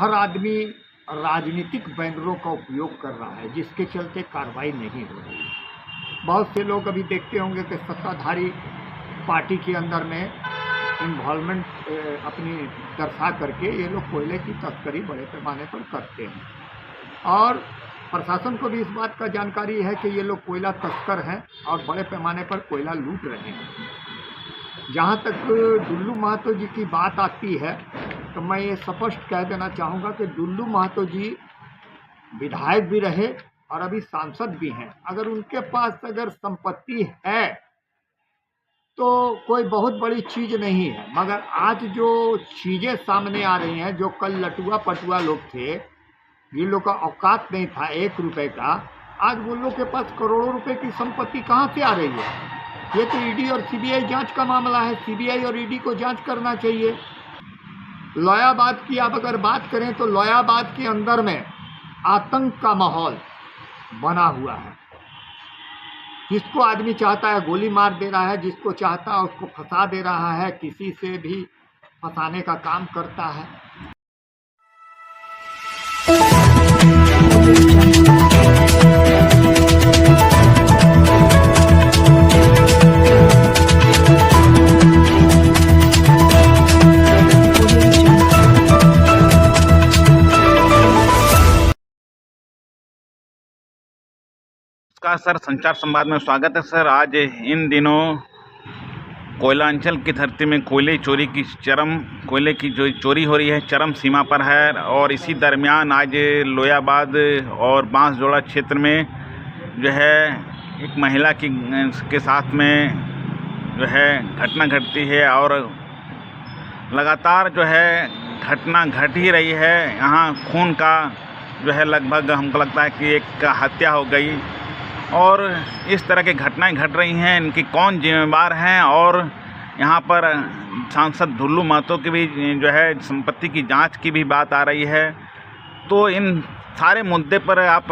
हर आदमी राजनीतिक बैनरों का उपयोग कर रहा है, जिसके चलते कार्रवाई नहीं हो रही है। बहुत से लोग अभी देखते होंगे कि सत्ताधारी पार्टी के अंदर में इन्वॉल्वमेंट अपनी दर्शा करके ये लोग कोयले की तस्करी बड़े पैमाने पर करते हैं और प्रशासन को भी इस बात का जानकारी है कि ये लोग कोयला तस्कर हैं और बड़े पैमाने पर कोयला लूट रहे हैं। जहाँ तक दुल्लू महतो जी की बात आती है तो मैं ये स्पष्ट कह देना चाहूँगा कि दुल्लू महतो जी विधायक भी रहे और अभी सांसद भी हैं। अगर उनके पास अगर संपत्ति है तो कोई बहुत बड़ी चीज़ नहीं है, मगर आज जो चीज़ें सामने आ रही हैं, जो कल लटुआ पटुआ लोग थे जिन लोग का औकात नहीं था 1 रुपए का, आज वो लोग के पास करोड़ों रुपए की संपत्ति कहाँ से आ रही है। ये तो ईडी और सीबीआई जांच का मामला है, सीबीआई और ईडी को जांच करना चाहिए। लोयाबाद की आप अगर बात करें तो लोयाबाद के अंदर में आतंक का माहौल बना हुआ है। जिसको आदमी चाहता है गोली मार दे रहा है, जिसको चाहता है उसको फंसा दे रहा है, किसी से भी फंसाने का काम करता है। का सर संचार संवाद में स्वागत है। सर, आज इन दिनों कोयलांचल की धरती में कोयले की जो चोरी हो रही है चरम सीमा पर है और इसी दरमियान आज लोयाबाद और बांसजोड़ा क्षेत्र में जो है एक महिला के साथ में जो है घटना घटती है और लगातार जो है घटना घट ही रही है। यहाँ खून का जो है लगभग हमको लगता है कि एक हत्या हो गई और इस तरह की घटनाएं घट रही हैं। इनकी कौन जिम्मेदार हैं और यहाँ पर सांसद दुल्लू महतो की भी जो है संपत्ति की जांच की भी बात आ रही है। तो इन सारे मुद्दे पर आप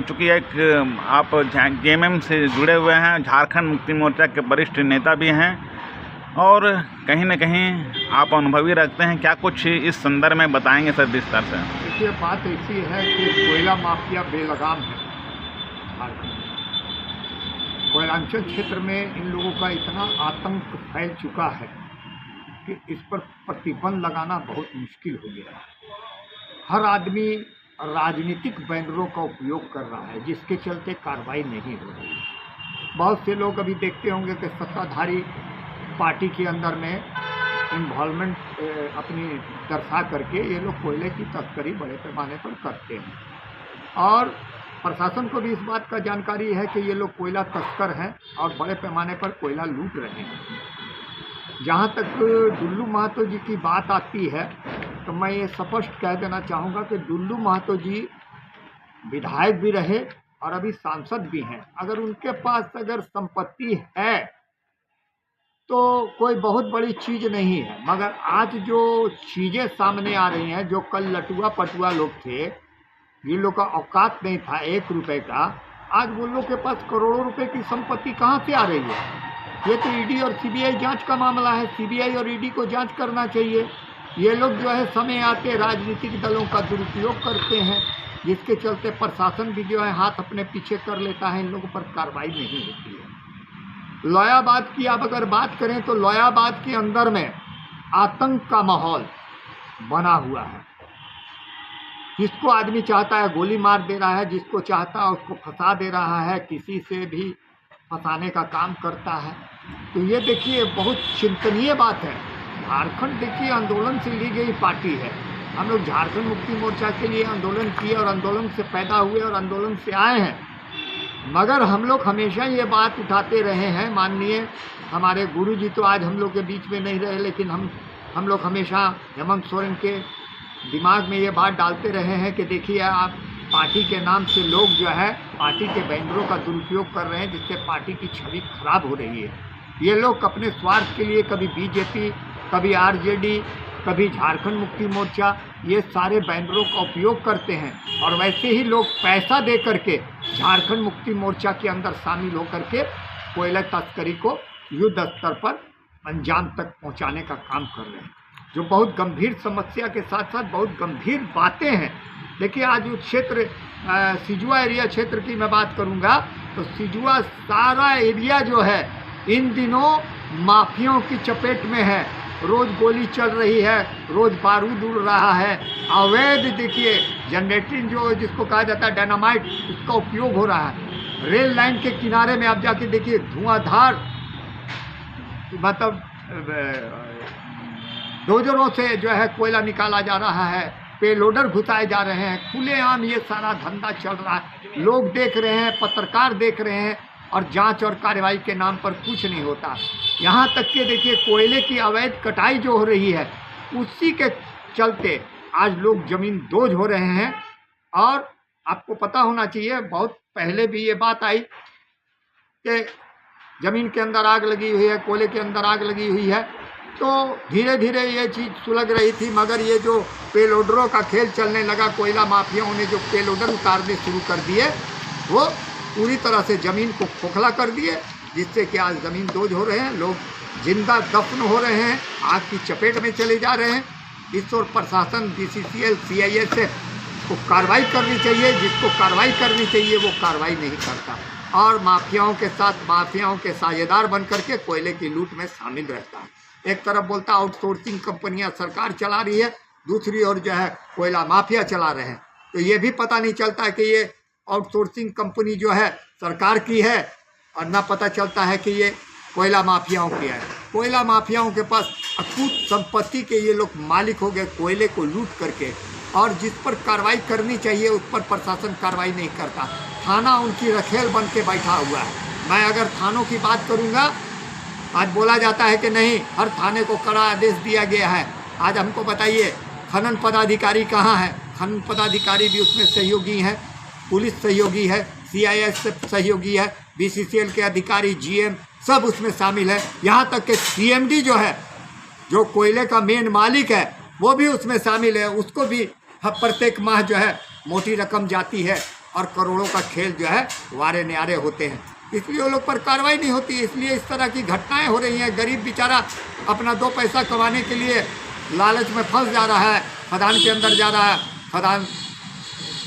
चूँकि आप जेएमएम से जुड़े हुए हैं, झारखंड मुक्ति मोर्चा के वरिष्ठ नेता भी हैं और कहीं न कहीं आप अनुभवी रखते हैं, क्या कुछ इस संदर्भ में बताएंगे सर विस्तार से? देखिए, बात ऐसी है कि कोयला माफिया बेलगाम है। कोयलांचल क्षेत्र में इन लोगों का इतना आतंक फैल चुका है कि इस पर प्रतिबंध लगाना बहुत मुश्किल हो गया है। हर आदमी राजनीतिक बैनरों का उपयोग कर रहा है, जिसके चलते कार्रवाई नहीं हो रही है। बहुत से लोग अभी देखते होंगे कि सत्ताधारी पार्टी के अंदर में इन्वॉल्वमेंट अपनी दर्शा करके ये लोग कोयले की तस्करी बड़े पैमाने पर करते हैं और प्रशासन को भी इस बात का जानकारी है कि ये लोग कोयला तस्कर हैं और बड़े पैमाने पर कोयला लूट रहे हैं। जहाँ तक दुल्लू महतो जी की बात आती है तो मैं ये स्पष्ट कह देना चाहूँगा कि दुल्लू महतो जी विधायक भी रहे और अभी सांसद भी हैं। अगर उनके पास अगर संपत्ति है तो कोई बहुत बड़ी चीज़ नहीं है, मगर आज जो चीज़ें सामने आ रही हैं, जो कल लटुआ पटुआ लोग थे जिन लोग का औकात नहीं था 1 रुपए का, आज वो लोग के पास करोड़ों रुपए की संपत्ति कहाँ से आ रही है। ये तो ईडी और सीबीआई जांच का मामला है, सीबीआई और ईडी को जांच करना चाहिए। ये लोग जो है समय आते राजनीतिक दलों का दुरुपयोग करते हैं, जिसके चलते प्रशासन भी जो है हाथ अपने पीछे कर लेता है, इन लोगों पर कार्रवाई नहीं होती है। लोयाबाद की आप अगर बात करें तो लोयाबाद के अंदर में आतंक का माहौल बना हुआ है। जिसको आदमी चाहता है गोली मार दे रहा है, जिसको चाहता है उसको फंसा दे रहा है, किसी से भी फंसाने का काम करता है। तो ये देखिए बहुत चिंतनीय बात है। झारखंड देखिए आंदोलन से ली गई पार्टी है। हम लोग झारखंड मुक्ति मोर्चा के लिए आंदोलन किए और आंदोलन से पैदा हुए और आंदोलन से आए हैं, मगर हम लोग हमेशा ये बात उठाते रहे हैं। माननीय हमारे गुरुजी तो आज हम लोग के बीच में नहीं रहे, लेकिन हम लोग हमेशा हेमंत सोरेन के दिमाग में ये बात डालते रहे हैं कि देखिए आप पार्टी के नाम से लोग जो है पार्टी के बैनरों का दुरुपयोग कर रहे हैं, जिससे पार्टी की छवि खराब हो रही है। ये लोग अपने स्वार्थ के लिए कभी बीजेपी, कभी आरजेडी, कभी झारखंड मुक्ति मोर्चा, ये सारे बैनरों का उपयोग करते हैं और वैसे ही लोग पैसा दे करके झारखंड मुक्ति मोर्चा के अंदर शामिल होकर के कोयला तस्करी को युद्ध स्तर पर अंजाम तक पहुंचाने का काम कर रहे हैं। जो बहुत गंभीर समस्या के साथ साथ बहुत गंभीर बातें हैं। देखिए आज जो क्षेत्र सिजुआ एरिया क्षेत्र की मैं बात करूंगा तो सिजुआ सारा एरिया जो है इन दिनों माफियाओं की चपेट में है। रोज़ गोली चल रही है, रोज़ बारूद उड़ रहा है, अवैध देखिए जनरेटिंग जो जिसको कहा जाता है डायनामाइट, उसका उपयोग हो रहा है। रेल लाइन के किनारे में आप जाके देखिए धुआंधार मतलब डोजरों से जो है कोयला निकाला जा रहा है, पेलोडर घुसाए जा रहे हैं, खुलेआम ये सारा धंधा चल रहा है। लोग देख रहे हैं, पत्रकार देख रहे हैं और जांच और कार्रवाई के नाम पर कुछ नहीं होता। यहाँ तक कि देखिए कोयले की अवैध कटाई जो हो रही है उसी के चलते आज लोग ज़मीन दोज हो रहे हैं। और आपको पता होना चाहिए, बहुत पहले भी ये बात आई कि ज़मीन के अंदर आग लगी हुई है, कोयले के अंदर आग लगी हुई है, तो धीरे धीरे ये चीज़ सुलग रही थी। मगर ये जो पेलोडरों का खेल चलने लगा, कोयला माफियाओं ने जो पेलोडर उतारने शुरू कर दिए वो पूरी तरह से ज़मीन को खोखला कर दिए, जिससे कि आज ज़मीन दोज हो रहे हैं, लोग जिंदा दफन हो रहे हैं, आग की चपेट में चले जा रहे हैं। इस और प्रशासन BCCL CISF को कार्रवाई करनी चाहिए, जिसको कार्रवाई करनी चाहिए वो कार्रवाई नहीं करता और माफियाओं के साथ माफियाओं के साझेदार बन करके कोयले की लूट में शामिल रहता है। एक तरफ बोलता आउटसोर्सिंग कंपनियां सरकार चला रही है, दूसरी ओर जो है कोयला माफिया चला रहे हैं। तो ये भी पता नहीं चलता है कि ये आउटसोर्सिंग कंपनी जो है सरकार की है और ना पता चलता है कि ये कोयला माफियाओं की है। कोयला माफियाओं के पास अकूत संपत्ति के ये लोग मालिक हो गए कोयले को लूट करके, और जिस पर कार्रवाई करनी चाहिए उस पर प्रशासन कार्रवाई नहीं करता। थाना उनकी रखेल बन के बैठा हुआ है। मैं अगर थानों की बात करूँगा, आज बोला जाता है कि नहीं हर थाने को कड़ा आदेश दिया गया है। आज हमको बताइए खनन पदाधिकारी कहाँ है? खनन पदाधिकारी भी उसमें सहयोगी हैं, पुलिस सहयोगी है, CISF सहयोगी है, BCCL के अधिकारी GM सब उसमें शामिल है। यहाँ तक कि CMD जो है, जो कोयले का मेन मालिक है, वो भी उसमें शामिल है। उसको भी प्रत्येक माह जो है मोटी रकम जाती है और करोड़ों का खेल जो है वारे न्यारे होते हैं। इसलिए वो लोग पर कार्रवाई नहीं होती, इसलिए इस तरह की घटनाएं हो रही हैं। गरीब बेचारा अपना 2 पैसा कमाने के लिए लालच में फंस जा रहा है, खदान के अंदर जा रहा है, खदान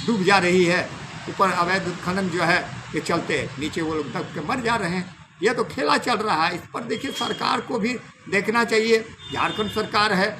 डूब जा रही है, ऊपर अवैध उत्खनन जो है के चलते नीचे वो लोग दब के मर जा रहे हैं। ये तो खेला चल रहा है। इस पर देखिए सरकार को भी देखना चाहिए। झारखंड सरकार है,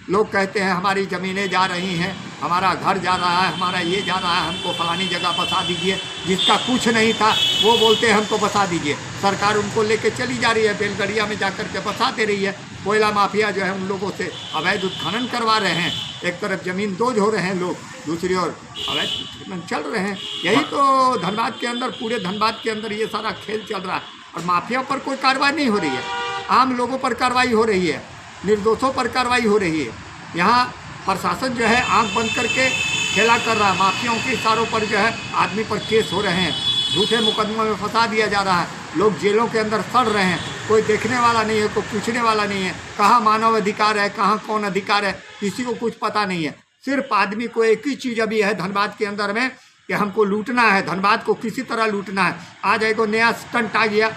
लोग कहते हैं हमारी ज़मीनें जा रही हैं, हमारा घर जा रहा है, हमारा ये जा रहा है, हमको फलानी जगह बसा दीजिए। जिसका कुछ नहीं था वो बोलते हैं हमको बसा दीजिए। सरकार उनको लेके चली जा रही है, बैलगाड़िया में जाकर के बसा दे रही है। कोयला माफिया जो है उन लोगों से अवैध उत्खनन करवा रहे हैं। एक तरफ ज़मीन दोज हो रहे हैं लोग, दूसरी ओर अवैध उत्खनन चल रहे हैं। यही तो धनबाद के अंदर, पूरे धनबाद के अंदर ये सारा खेल चल रहा है और माफिया पर कोई कार्रवाई नहीं हो रही है। आम लोगों पर कार्रवाई हो रही है, निर्दोषों पर कार्रवाई हो रही है। यहाँ प्रशासन जो है आंख बंद करके खेला कर रहा है। माफियाओं के इशारों पर जो है आदमी पर केस हो रहे हैं, झूठे मुकदमों में फंसा दिया जा रहा है, लोग जेलों के अंदर सड़ रहे हैं। कोई देखने वाला नहीं है, कोई पूछने वाला नहीं है, कहाँ मानव अधिकार है, कहाँ कौन अधिकार है, किसी को कुछ पता नहीं है। सिर्फ आदमी को एक ही चीज़ अभी है धनबाद के अंदर में कि हमको लूटना है, धनबाद को किसी तरह लूटना है। आज एक नया स्टंट आ गया,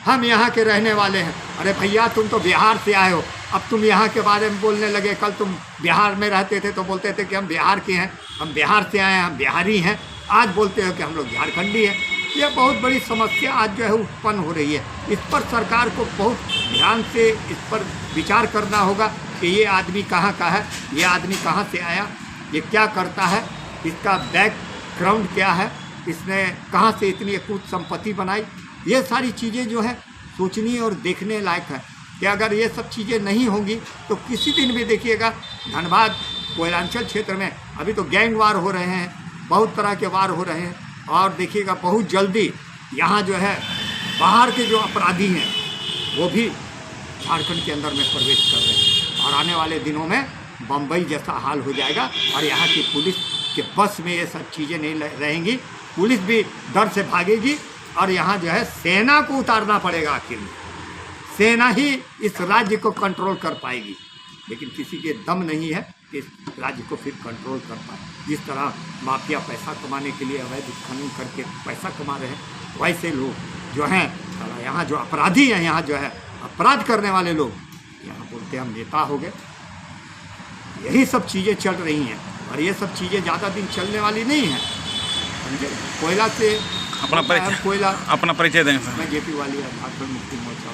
हम यहाँ के रहने वाले हैं। अरे भैया तुम तो बिहार से आए हो, अब तुम यहाँ के बारे में बोलने लगे। कल तुम बिहार में रहते थे तो बोलते थे कि हम बिहार के हैं, हम बिहार से आए हैं, हम बिहारी हैं। आज बोलते हो कि हम लोग झारखंडी हैं। ये बहुत बड़ी समस्या आज जो है उत्पन्न हो रही है। इस पर सरकार को बहुत ध्यान से इस पर विचार करना होगा कि ये आदमी कहाँ का है, ये आदमी कहाँ से आया, ये क्या करता है, इसका बैकग्राउंड क्या है, इसने कहाँ से इतनी अकूत संपत्ति बनाई। ये सारी चीज़ें जो है सोचनी और देखने लायक है कि अगर ये सब चीज़ें नहीं होंगी तो किसी दिन भी देखिएगा धनबाद कोयलांचल क्षेत्र में अभी तो गैंग वार हो रहे हैं, बहुत तरह के वार हो रहे हैं। और देखिएगा बहुत जल्दी यहाँ जो है बाहर के जो अपराधी हैं वो भी झारखंड के अंदर में प्रवेश कर रहे हैं और आने वाले दिनों में बम्बई जैसा हाल हो जाएगा और यहाँ की पुलिस के बस में ये सब चीज़ें नहीं रहेंगी। पुलिस भी डर से भागेगी और यहाँ जो है सेना को उतारना पड़ेगा। आखिर में सेना ही इस राज्य को कंट्रोल कर पाएगी, लेकिन किसी के दम नहीं है कि इस राज्य को फिर कंट्रोल कर पाए। जिस तरह माफिया पैसा कमाने के लिए अवैध उत्खनन करके पैसा कमा रहे हैं, वैसे लोग जो हैं यहाँ जो अपराधी हैं, यहाँ जो है अपराध करने वाले लोग, यहाँ बोलते हम नेता हो गए। यही सब चीज़ें चल रही हैं और ये सब चीज़ें ज़्यादा दिन चलने वाली नहीं हैं, समझे। कोयला से अपना परिचय कोयला अपना परिचय देंगे सर। मैं जेपी वाली झारखंड मुक्ति मोर्चा।